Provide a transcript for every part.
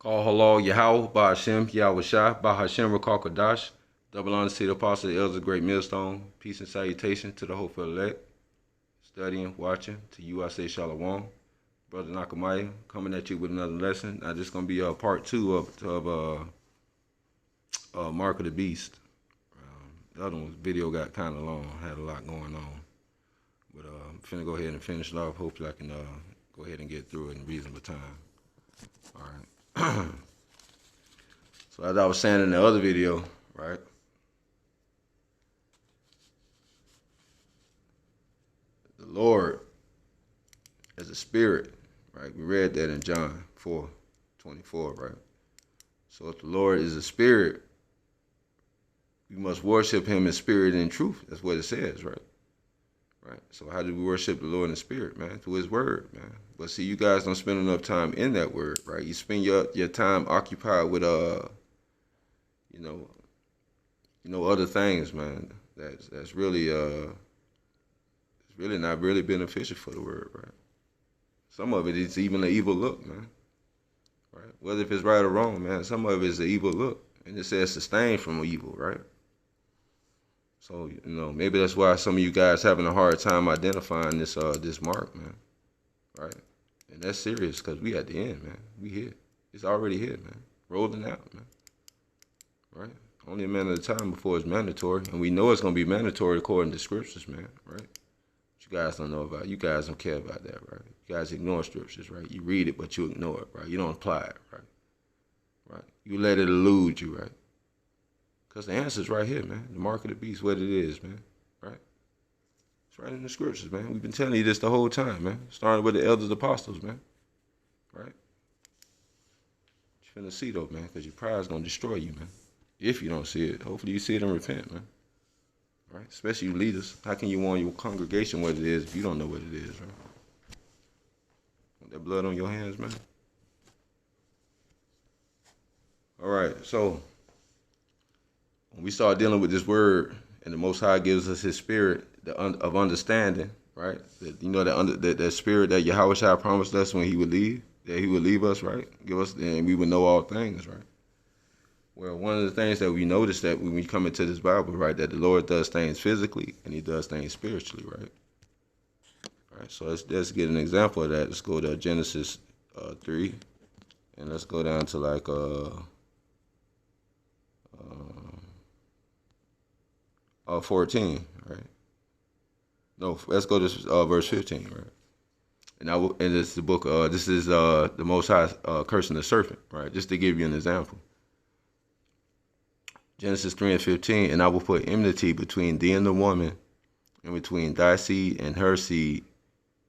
Call halal Yahweh, Bahashem, Yahweh Shah, Bahashem, Rakal Kadash. Double honor to the apostle, the elders, great millstone. Peace and salutation to the hopeful elect. Studying, watching. To you I say shalom. Brother Nakamaya, coming at you with another lesson. Now this is going to be part 2 of Mark of the Beast. The other one's video got kind of long, had a lot going on. But I'm finna go ahead and finish it off. Hopefully I can go ahead and get through it in reasonable time. All right. So as I was saying in the other video, right? The Lord as a spirit, right? We read that in John 4:24, right? So if the Lord is a spirit, we must worship him in spirit and in truth. That's what it says, right? Right. So how do we worship the Lord in spirit, man? Through his word, man. But see, you guys don't spend enough time in that word, right? You spend your time occupied with other things, man. That's really it's really not really beneficial for the word, right? Some of it is even an evil look, man. Right? Whether if it's right or wrong, man, some of it is an evil look. And it says sustain from evil, right? So, maybe that's why some of you guys having a hard time identifying this mark, man. Right? And that's serious because we at the end, man. We here. It's already here, man. Rolling out, man. Right? Only a matter of time before it's mandatory. And we know it's going to be mandatory according to scriptures, man. Right? But you guys don't know about it. You guys don't care about that, right? You guys ignore scriptures, right? You read it, but you ignore it, right? You don't apply it, right? Right? You let it elude you, right? Because the answer's right here, man. The mark of the beast, what it is, man. Right? It's right in the scriptures, man. We've been telling you this the whole time, man. Starting with the elders apostles, man. Right? You're finna see, though, man, because your pride's going to destroy you, man. If you don't see it. Hopefully you see it and repent, man. Right? Especially you leaders. How can you warn your congregation what it is if you don't know what it is, right? Want that blood on your hands, man? All right, so when we start dealing with this word, and the Most High gives us His spirit of understanding, right? That spirit that Yahweh Shai promised us when He would leave, that He would leave us, right? Give us, and we would know all things, right? Well, one of the things that we notice that when we come into this Bible, right, that the Lord does things physically and He does things spiritually, right? All right. So let's get an example of that. Let's go to Genesis 3, and let's go down to like 14, right? No, let's go to verse 15, right? And it's the book. This is the Most High cursing the serpent, right? Just to give you an example. Genesis 3:15, and I will put enmity between thee and the woman, and between thy seed and her seed,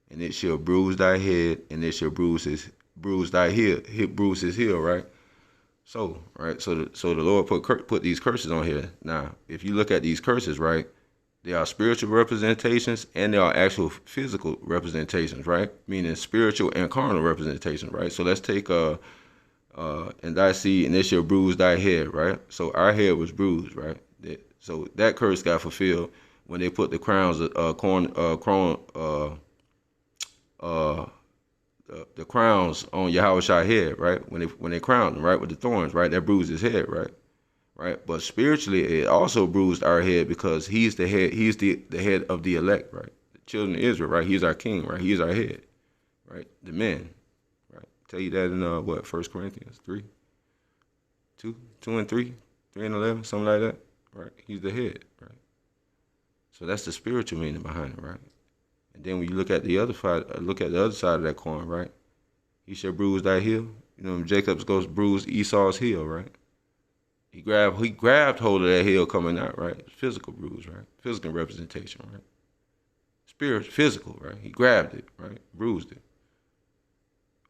and it shall bruise thy head, and it shall bruise his heel, right? So, right, so the Lord put these curses on here. Now, if you look at these curses, right, they are spiritual representations and they are actual physical representations, right? Meaning spiritual and carnal representations, right? So let's take and thy seed, and it shall bruise thy head, right? So our head was bruised, right? So that curse got fulfilled when they put the crowns the crowns on Yahweh Shai's head, right? When they crowned him, right, with the thorns, right? That bruised his head, right? Right? But spiritually, it also bruised our head because he's the head. He's the head of the elect, right? The children of Israel, right? He's our king, right? He's our head, right? The men, right? Tell you that in 1 Corinthians 3, 2 and 3, 3 and 11, something like that, right? He's the head, right? So that's the spiritual meaning behind it, right? And then when you look at the other side, of that coin, right? He shall bruise thy heel. Jacob's goes bruise Esau's heel, right? He grabbed hold of that heel coming out, right? Physical bruise, right? Physical representation, right? Spirit, physical, right? He grabbed it, right? Bruised it.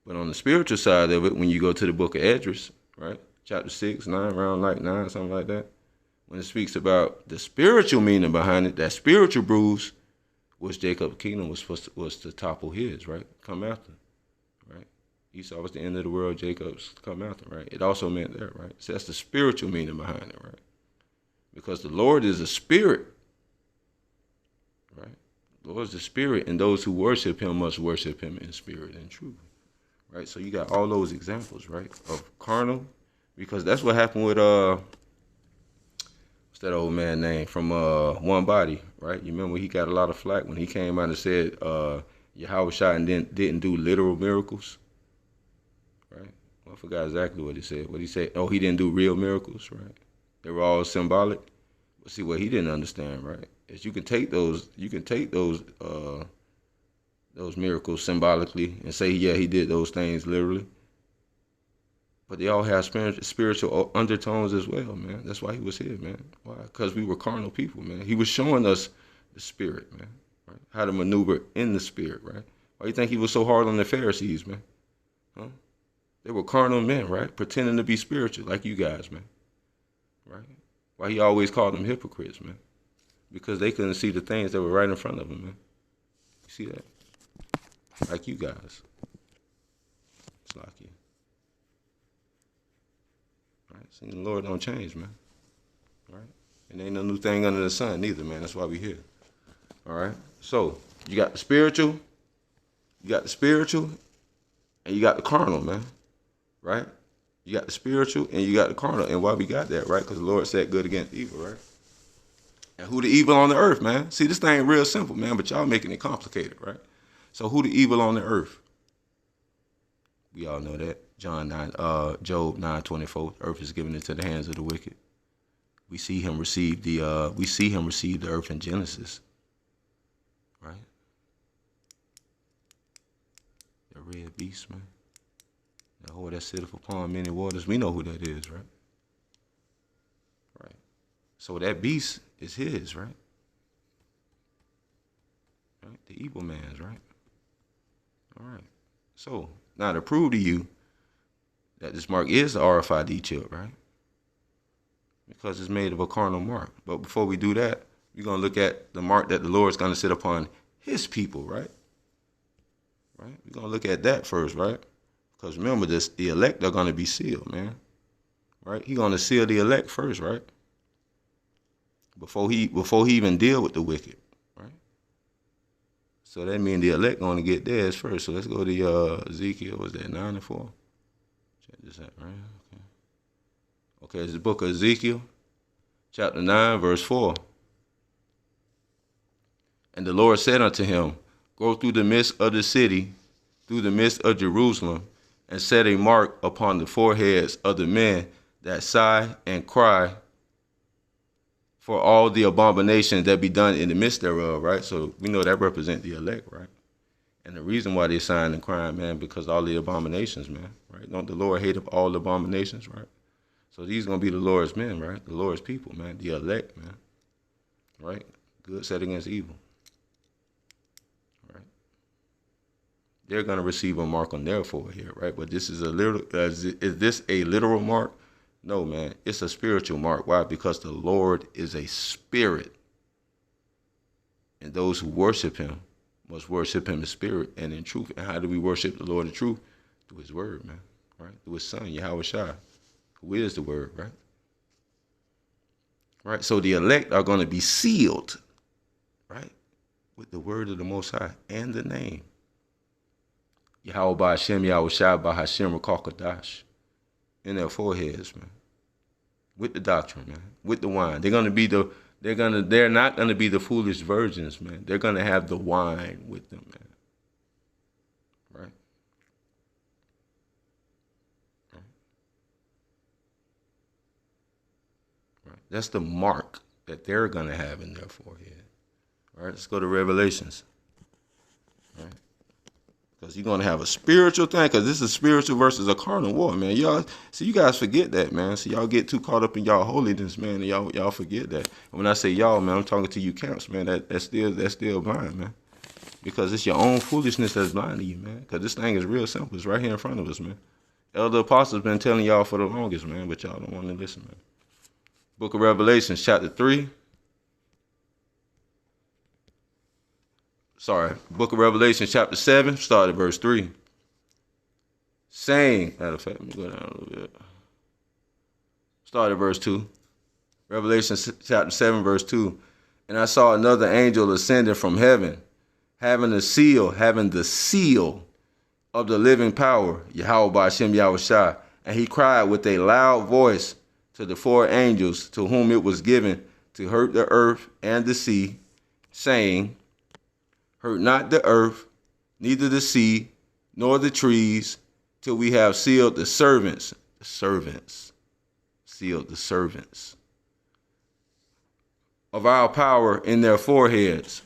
But on the spiritual side of it, when you go to the book of Esdras, right? Chapter 6, 9, around like 9, something like that. When it speaks about the spiritual meaning behind it, that spiritual bruise, which Jacob's kingdom was to topple his, right? Come after, right? Esau was the end of the world, Jacob's come after, right? It also meant that, right? So that's the spiritual meaning behind it, right? Because the Lord is a spirit, right? The Lord is a spirit, and those who worship him must worship him in spirit and truth, right? So you got all those examples, right, of carnal, because that's what happened with what's that old man name from One Body, right? You remember he got a lot of flack when he came out and said Yahweh Shai and didn't do literal miracles, right? Well, I forgot exactly what he said. What he said? Oh, he didn't do real miracles, right? They were all symbolic. But see, what he didn't understand, right, is you can take those miracles symbolically and say, yeah, he did those things literally. But they all have spiritual undertones as well, man. That's why he was here, man. Why? Because we were carnal people, man. He was showing us the spirit, man, right? How to maneuver in the spirit, right? Why you think he was so hard on the Pharisees, man? Huh? They were carnal men, right? Pretending to be spiritual, like you guys, man. Right? Why he always called them hypocrites, man? Because they couldn't see the things that were right in front of them, man. You see that? Like you guys. It's like you. Right? See, the Lord don't change, man. Right? And ain't no new thing under the sun neither, man. That's why we here. All right? So, you got the spiritual, and you got the carnal, man. Right? You got the spiritual and you got the carnal. And why we got that, right? Because the Lord said good against evil, right? And who the evil on the earth, man? See, this thing real simple, man, but y'all making it complicated, right? So who the evil on the earth? We all know that. Job 9:24. Earth is given into the hands of the wicked. We see him receive the earth in Genesis. Right? The red beast, man. The whore that sitteth upon many waters. We know who that is, right? Right. So that beast is his, right? Right? The evil man's, right? All right. So now to prove to you that this mark is the RFID chip, right? Because it's made of a carnal mark. But before we do that, we're going to look at the mark that the Lord's going to sit upon his people, right? Right? We're going to look at that first, right? Because remember, the elect are going to be sealed, man. Right? He's going to seal the elect first, right? Before he even deal with the wicked, right? So that means the elect going to get theirs first. So let's go to Ezekiel. Was that 9:4? Check this out, right? Okay, it's the book of Ezekiel, chapter 9, verse 4. And the Lord said unto him, go through the midst of the city, through the midst of Jerusalem, and set a mark upon the foreheads of the men that sigh and cry for all the abominations that be done in the midst thereof, right? So we know that represent the elect, right? And the reason why they sighing and crying, man, because all the abominations, man, right? Don't the Lord hate up all the abominations, right? So these going to be the Lord's men, right? The Lord's people, man, the elect, man, right? Good set against evil, right? They're going to receive a mark on their forehead, right? But this is is this a literal mark? No, man. It's a spiritual mark. Why? Because the Lord is a spirit. And those who worship him must worship him in spirit and in truth. And how do we worship the Lord in truth? Through his word, man. Right? Through his son, Yahweh Shai, who is the word, right? Right? So the elect are going to be sealed, right? With the word of the Most High and the name. Yahweh by Hashem, Yahweh Shai by Hashem Rakakadash. In their foreheads, man. With the doctrine, man. With the wine. They're not gonna be the foolish virgins, man. They're gonna have the wine with them, man. Right? Right. That's the mark that they're gonna have in their forehead. All right, let's go to Revelations. All right. Because you're going to have a spiritual thing, because this is spiritual versus a carnal war, man. Y'all, see, you guys forget that, man. See, y'all get too caught up in y'all holiness, man, and y'all forget that. And when I say y'all, man, I'm talking to you camps, man. That's still blind, man. Because it's your own foolishness that's blinding you, man. Because this thing is real simple. It's right here in front of us, man. Elder Apostles been telling y'all for the longest, man, but y'all don't want to listen, man. Book of Revelation, chapter 3. Book of Revelation, chapter 7, start at verse 3. Saying, matter of fact, let me go down a little bit. Start at verse 2. Revelation chapter 7, verse 2. And I saw another angel ascending from heaven, having the seal of the living power, Yahweh Ba'Shem Yahushua. And he cried with a loud voice to the four angels to whom it was given to hurt the earth and the sea, saying, hurt not the earth, neither the sea, nor the trees, till we have sealed the servants, sealed the servants of our power in their foreheads.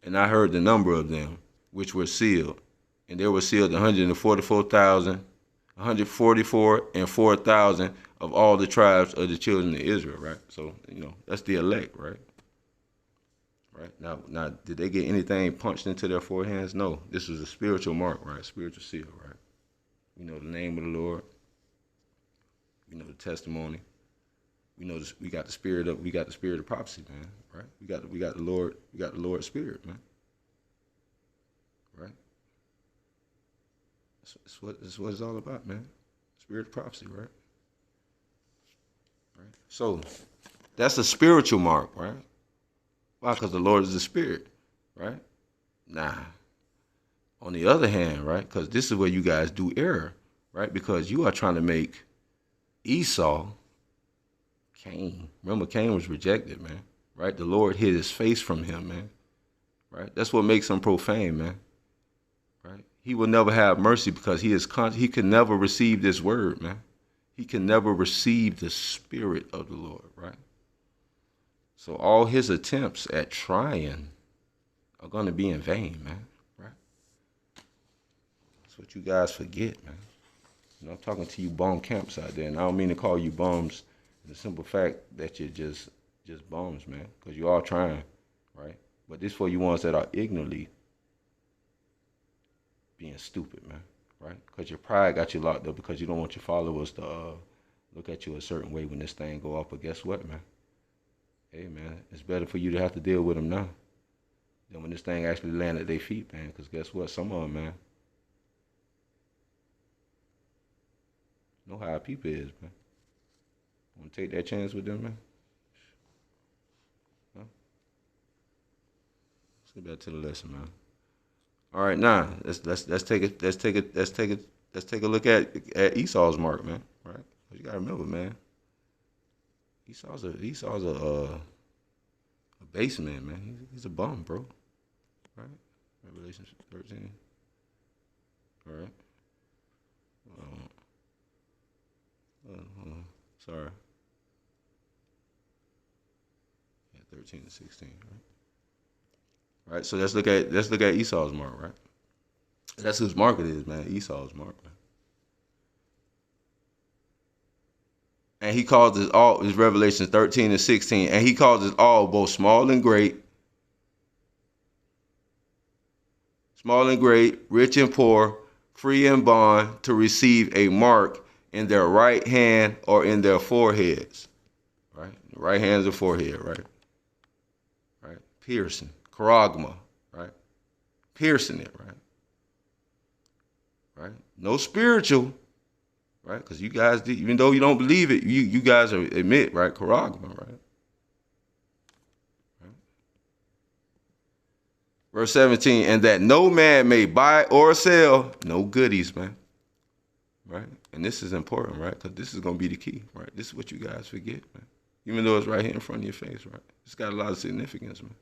And I heard the number of them which were sealed. And there were sealed 144,000, 144 and 4,000 of all the tribes of the children of Israel, right? So, that's the elect, right? Right? Now, did they get anything punched into their foreheads? No. This was a spiritual mark, right? Spiritual seal, right? We know the name of the Lord. We know the testimony. We know this, we got the spirit of prophecy, man, right? We got the Lord's spirit, man. Right? That's what it's all about, man. Spirit of prophecy, right? Right. So that's a spiritual mark, right? Why? Because the Lord is the spirit, right? Nah. On the other hand, right? Because this is where you guys do error, right? Because you are trying to make Esau Cain. Remember, Cain was rejected, man. Right? The Lord hid his face from him, man. Right? That's what makes him profane, man. Right? He will never have mercy because he can never receive this word, man. He can never receive the spirit of the Lord, right? So all his attempts at trying are going to be in vain, man. Right? That's what you guys forget, man. I'm talking to you bum camps out there, and I don't mean to call you bums. The simple fact that you're just bums, man, because you all trying, right? But this for you ones that are ignorantly being stupid, man, right? Because your pride got you locked up because you don't want your followers to look at you a certain way when this thing go off. But guess what, man? Hey, man, it's better for you to have to deal with them now than when this thing actually land at their feet, man. Because guess what? Some of them, man, know how people is, man. Want to take that chance with them, man? Huh? Let's get back to the lesson, man. All right, now let's take a look at Esau's mark, man. Right? You gotta remember, man. Esau's a base man, man. He's a bum, bro. Right? Revelation 13. All right. Hold on. Sorry. Yeah, 13 to 16, right? All right, so let's look at Esau's mark, right? That's whose mark it is, man. Esau's mark, man. And he calls us all, is Revelation 13 and 16, and he calls us all, both small and great, rich and poor, free and bond, to receive a mark in their right hand or in their foreheads. Right? Right hand's the forehead, right? Right? Piercing. Charagma, right? Piercing it, right? Right? No spiritual, right? Because you guys, even though you don't believe it, you guys admit, right? Charagma, right? Right? Verse 17, and that no man may buy or sell no goodies, man. Right? And this is important, right? Because this is going to be the key, right? This is what you guys forget, man. Even though it's right here in front of your face, right? It's got a lot of significance, man.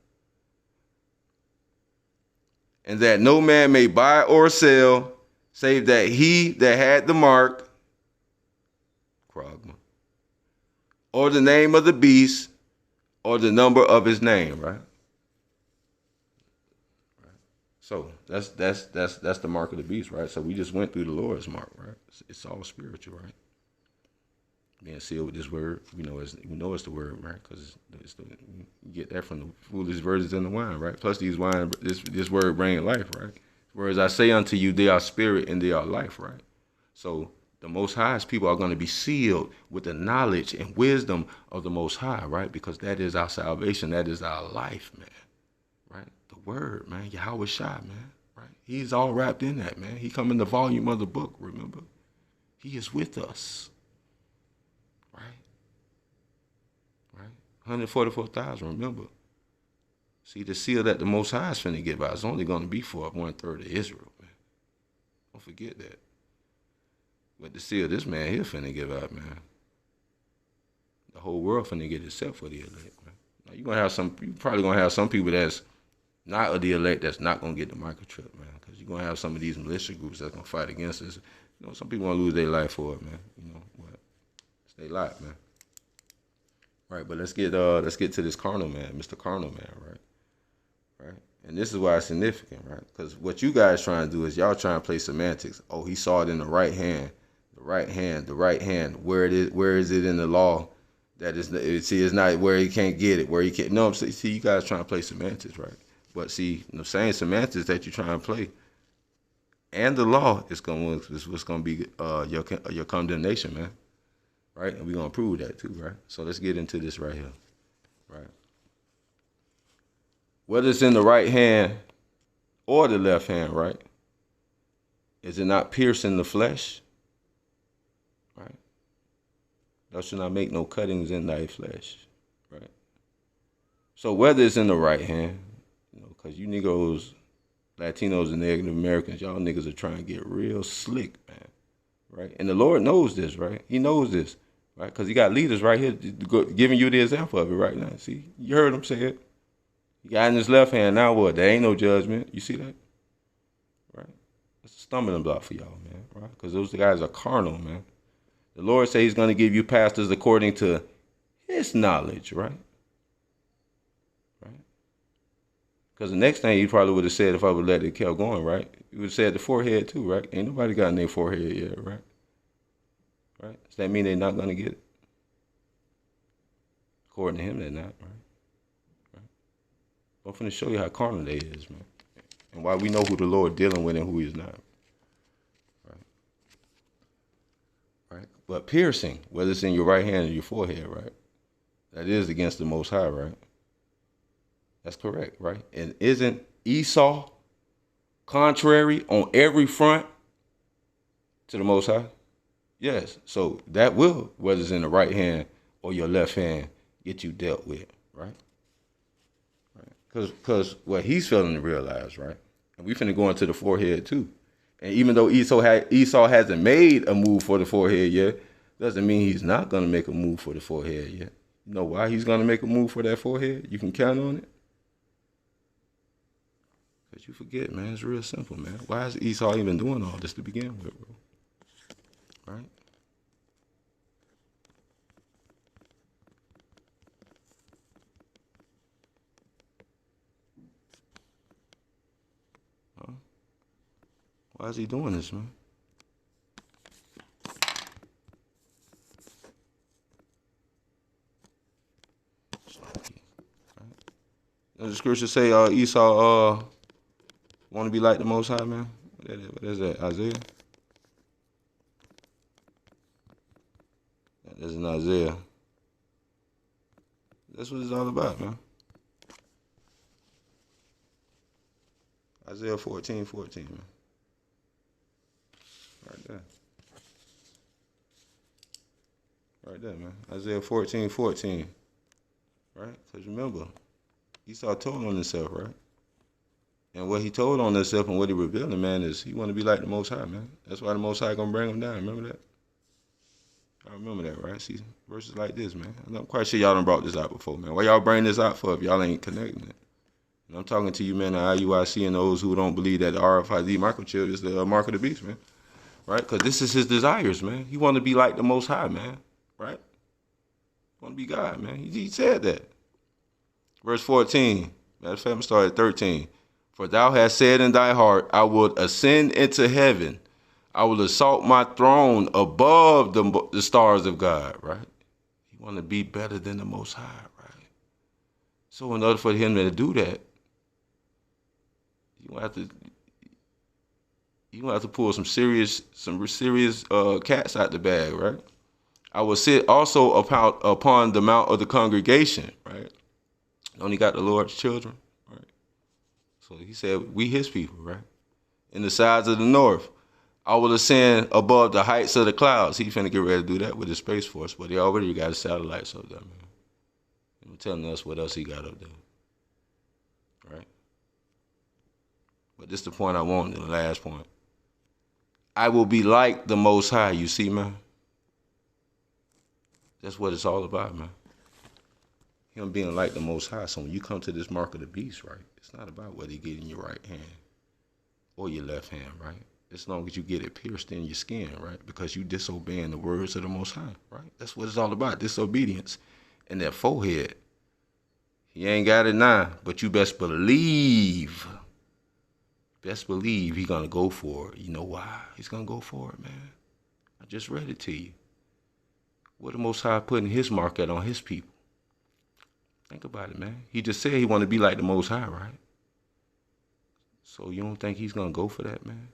And that no man may buy or sell, save that he that had the mark, Kragma, or the name of the beast, or the number of his name, right? So that's the mark of the beast, right? So we just went through the Lord's mark, right? It's all spiritual, right? Being sealed with this word, we know it's the word, right? Because you get that from the foolish virgins in the wine, right? Plus this word bringing life, right? Whereas I say unto you, they are spirit and they are life, right? So the Most High's people are going to be sealed with the knowledge and wisdom of the Most High, right? Because that is our salvation, that is our life, man, right? The word, man, Yahweh Shai, man, right? He's all wrapped in that, man. He come in the volume of the book, remember? He is with us. Right? 144,000, remember. See, the seal that the Most High is finna give out is only going to be for 1/3 of Israel, man. Don't forget that. But the seal this man here finna give out, man. The whole world finna get itself for the elect, man. Now you probably gonna have some people that's not of the elect that's not gonna get the microchip, man. Because you're gonna have some of these militia groups that's gonna fight against us. You know, some people gonna lose their life for it, man. You know, but it's their life, man. Right, but let's get to this carnal man, Mr. Carnal Man, right? Right? And this is why it's significant, right? Because what you guys trying to do is y'all trying to play semantics. Oh, he saw it in the right hand, the right hand, the right hand. Where is it in the law? That is, see, it's not where he can't get it, where he can't. No, see, you guys trying to play semantics, right? But see, the same semantics that you're trying to play, and the law is what's gonna be your condemnation, man. Right, and we're gonna prove that too, right? So let's get into this right here, right? Whether it's in the right hand or the left hand, right? Is it not piercing the flesh? Right? Thou shalt not make no cuttings in thy flesh, right? So whether it's in the right hand, you know, because you Negroes, Latinos, and Native Americans, y'all niggas are trying to get real slick, man, right? And the Lord knows this, right? He knows this, right? Because he got leaders right here giving you the example of it right now. See, you heard him say it. He got in his left hand, now what? There ain't no judgment. You see that? Right? It's a stumbling block for y'all, man, right? Because those guys are carnal, man. The Lord says he's going to give you pastors according to his knowledge, right? Right? Because the next thing he probably would have said if I would let it kept going, right? He would have said the forehead too, right? Ain't nobody got in their forehead yet, right? Right? Does that mean they're not going to get it? According to him, they're not, right? I'm finna show you how carnal they is, man. And why we know who the Lord dealing with and who he's not. Right? Right? But piercing, whether it's in your right hand or your forehead, right? That is against the Most High, right? That's correct, right? And isn't Esau contrary on every front to the Most High? Yes. So that will, whether it's in the right hand or your left hand, get you dealt with, right? Because what he's failing to realize, right? And we finna go into the forehead too. And even though Esau hasn't made a move for the forehead yet, doesn't mean he's not gonna make a move for the forehead yet. You know why he's gonna make a move for that forehead? You can count on it. Because you forget, man. It's real simple, man. Why is Esau even doing all this to begin with, bro? Right? Why is he doing this, man? Does the scripture say Esau want to be like the Most High, man? What is that? Isaiah? That's in Isaiah. That's what it's all about, man. Isaiah 14:14, man. Right there. Right there, man. Isaiah 14:14. Right? Because remember, Esau told on himself, right? And what he told on himself and what he revealed, man, is he want to be like the Most High, man. That's why the Most High gonna bring him down. Remember that? I remember that, right? See, verses like this, man. I'm quite sure y'all done brought this out before, man. Why y'all bring this out for if y'all ain't connecting it? And I'm talking to you, man, the IUIC and those who don't believe that the RFID microchip is the mark of the beast, man. Right? Because this is his desires, man. He want to be like the Most High, man. Right? Want to be God, man. He said that. Verse 14. Matter of fact, I'm starting at 13. For thou hast said in thy heart, I will ascend into heaven. I will assault my throne above the stars of God, right? You want to be better than the Most High, right? So in order for him to do that, you have to pull some serious cats out the bag, right? I will sit also upon the mount of the congregation, right? Only got the Lord's children, right? So he said, we his people, right? In the sides of the north. I will ascend above the heights of the clouds. He finna get ready to do that with his Space Force, but he already got his satellites up there, man. He's telling us what else he got up there, right? But this is the point I want, the last point. I will be like the Most High. You see, man? That's what it's all about, man. Him being like the Most High. So when you come to this mark of the beast, right, it's not about whether you get in your right hand or your left hand, right? As long as you get it pierced in your skin, right? Because you disobeying the words of the Most High, right? That's what it's all about, disobedience. And that forehead, he ain't got it now, but you best believe he gonna go for it. You know why he's gonna go for it, man? I just read it to you. What the Most High putting his mark at on his people? Think about it, man. He just said he want to be like the Most High, right? So you don't think he's gonna go for that, man?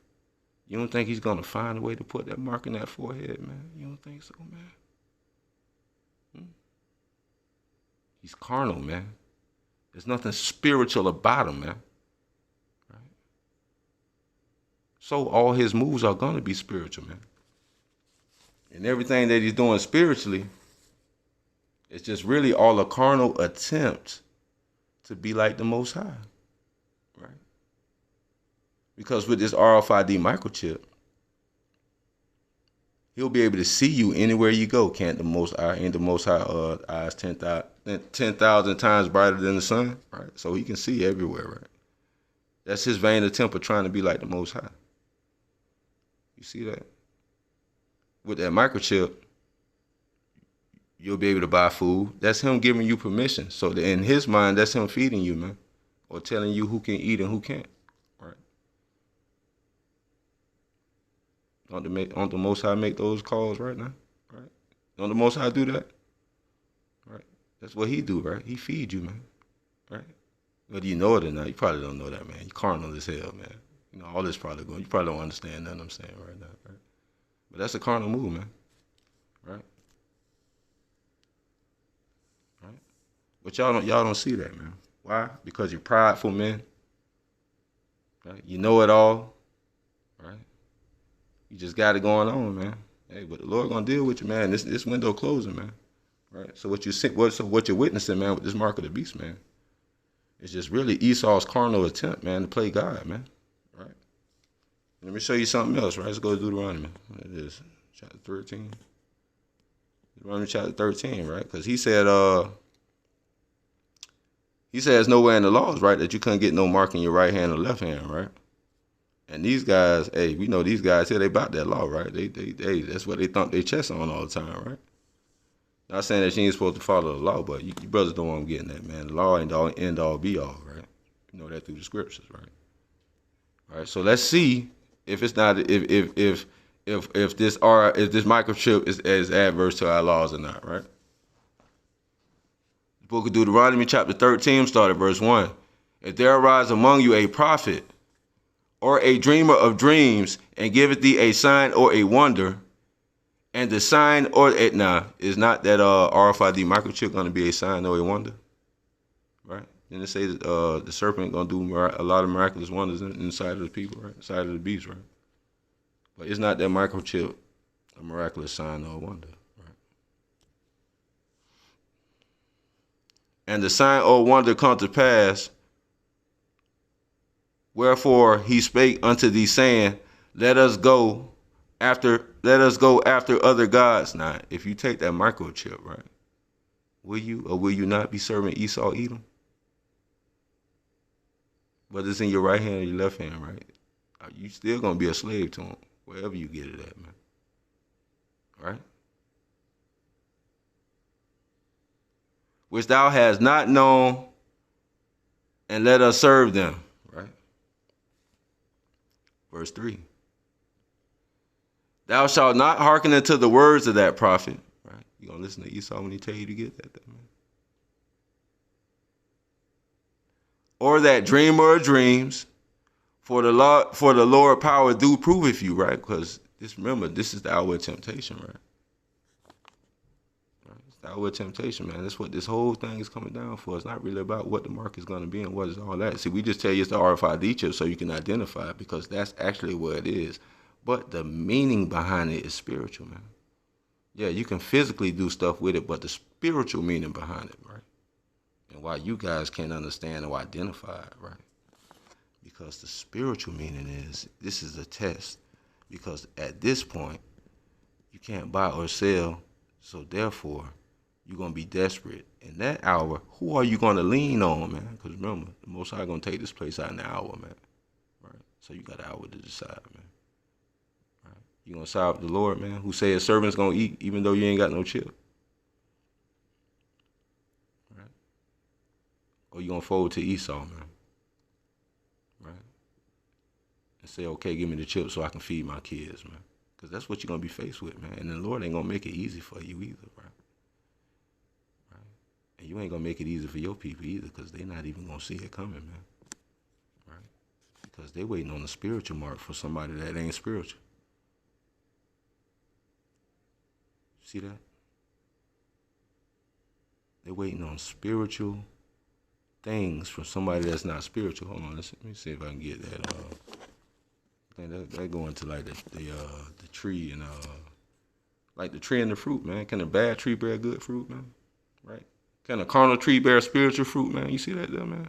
You don't think he's gonna find a way to put that mark in that forehead, man? You don't think so, man? He's carnal, man. There's nothing spiritual about him, man. Right? So all his moves are gonna be spiritual, man. And everything that he's doing spiritually, it's just really all a carnal attempt to be like the Most High, right? Because with this RFID microchip, he'll be able to see you anywhere you go. Can't the Most High? Ain't the Most High eyes 10,000 times brighter than the sun, right? So he can see everywhere, right? That's his vain attempt of trying to be like the Most High. You see that? With that microchip, you'll be able to buy food. That's him giving you permission. So in his mind, that's him feeding you, man, or telling you who can eat and who can't. Don't the Most High make those calls right now? Right? Don't the Most High do that? Right? That's what he do, right? He feed you, man. Right? Whether you know it or not, you probably don't know that, man. You carnal as hell, man. You know, all this probably going. You probably don't understand nothing I'm saying right now, right? But that's a carnal move, man. Right? Right? But y'all don't see that, man. Why? Because you're prideful, man. Right? You know it all. Right? You just got it going on, man. Hey, but the Lord gonna deal with you, man. This window closing, man. Right. So what you're witnessing, man, with this mark of the beast, man, it's just really Esau's carnal attempt, man, to play God, man. Right. Let me show you something else, right? Let's go to Deuteronomy. It is chapter 13. Deuteronomy chapter 13, right? Because he says nowhere in the laws, right, that you couldn't get no mark in your right hand or left hand, right? And these guys, hey, we know these guys here, they about that law, right? They that's what they thump their chest on all the time, right? Not saying that you ain't supposed to follow the law, but you brothers know what I'm getting at, man. The law ain't all end all be all, right? You know that through the scriptures, right? All right. So let's see if it's not if this microchip is adverse to our laws or not, right? The book of Deuteronomy, chapter 13, start at verse 1. If there arise among you a prophet or a dreamer of dreams, and giveth thee a sign or a wonder, and the sign or it is not that RFID microchip going to be a sign or a wonder, right? Then it say that the serpent going to do a lot of miraculous wonders inside of the people, right? Inside of the beast, right? But it's not that microchip a miraculous sign or a wonder, right? And the sign or wonder come to pass, wherefore he spake unto thee, saying, Let us go after other gods. Now, if you take that microchip, right, will you or will you not be serving Esau, Edom? Whether it's in your right hand or your left hand, right? You still gonna be a slave to him, wherever you get it at, man. Right? Which thou hast not known, and let us serve them. Right? Verse 3. Thou shalt not hearken unto the words of that prophet. Right? You gonna listen to Esau when he tell you to get that, man. Or that dreamer of dreams, for the Lord power do proveth you, right? Because remember, this is the hour of temptation, right? It's the hour of temptation, man. That's what this whole thing is coming down for. It's not really about what the mark is going to be and what is all that. See, we just tell you it's the RFID chip so you can identify it, because that's actually what it is. But the meaning behind it is spiritual, man. Yeah, you can physically do stuff with it, but the spiritual meaning behind it, right? And why you guys can't understand or identify it, right? Because the spiritual meaning is, this is a test Because at this point, you can't buy or sell. So therefore, you're going to be desperate. In that hour, who are you going to lean on, man? Because remember, the Most High going to take this place out in an hour, man. Right? So you got an hour to decide, man. Right? You going to side with the Lord, man, who say his servant's going to eat even though you ain't got no chip. Right? Or you going to fold to Esau, man. Right? And say, okay, give me the chip so I can feed my kids, man. Because that's what you're going to be faced with, man. And the Lord ain't going to make it easy for you either, right? And you ain't going to make it easy for your people either, because they not even going to see it coming, man. Right? Because they waiting on the spiritual mark for somebody that ain't spiritual. See that? They waiting on spiritual things from somebody that's not spiritual. Hold on, let me see if I can get that. I think that go into like the tree and like the tree and the fruit, man. Can a bad tree bear good fruit, man? Right? Can a carnal tree bear spiritual fruit, man? You see that there, man?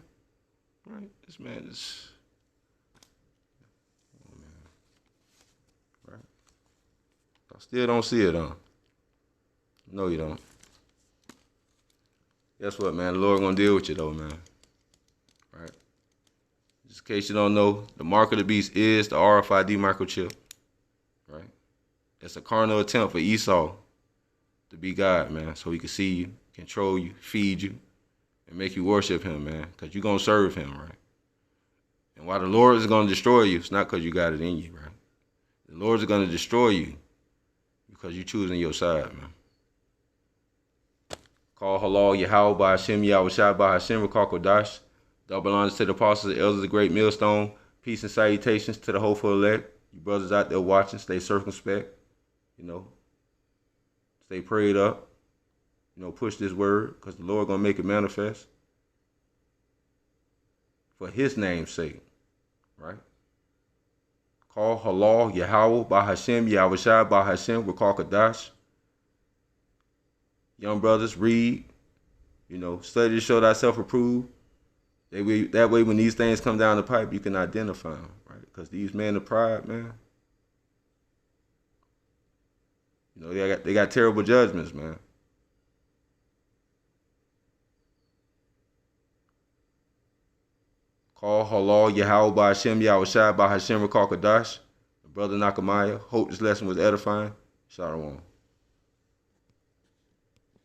Right? This man is, oh, man. Right? I still don't see it, huh? No, you don't. Guess what, man? The Lord gonna deal with you though, man. Right? Just in case you don't know, the mark of the beast is the RFID microchip. Right? It's a carnal attempt for Esau to be God, man, so he can see you, control you, feed you, and make you worship him, man, because you're going to serve him, right? And while the Lord is going to destroy you, it's not because you got it in you, right? The Lord is going to destroy you because you're choosing your side, man. Call halal Yahweh by Hashem, Yahushua by Hashem, Rakar Kodash. Double honors to the apostles, the elders of the great millstone. Peace and salutations to the hopeful elect. You brothers out there watching, stay circumspect. You know, stay prayed up. You know, push this word because the Lord going to make it manifest for his name's sake, right? Call halal Yahweh by Hashem, Yahushua by Hashem, Rakar Kodash. Young brothers, read, you know, study to show thyself approved. That way, when these things come down the pipe, you can identify them, right? Because these men of pride, man, you know, they got terrible judgments, man. Call halal Yahweh by Hashem, Yahushua by Hashem, Rakar Kodash. Brother Nakamaya, hope this lesson was edifying. Shalom.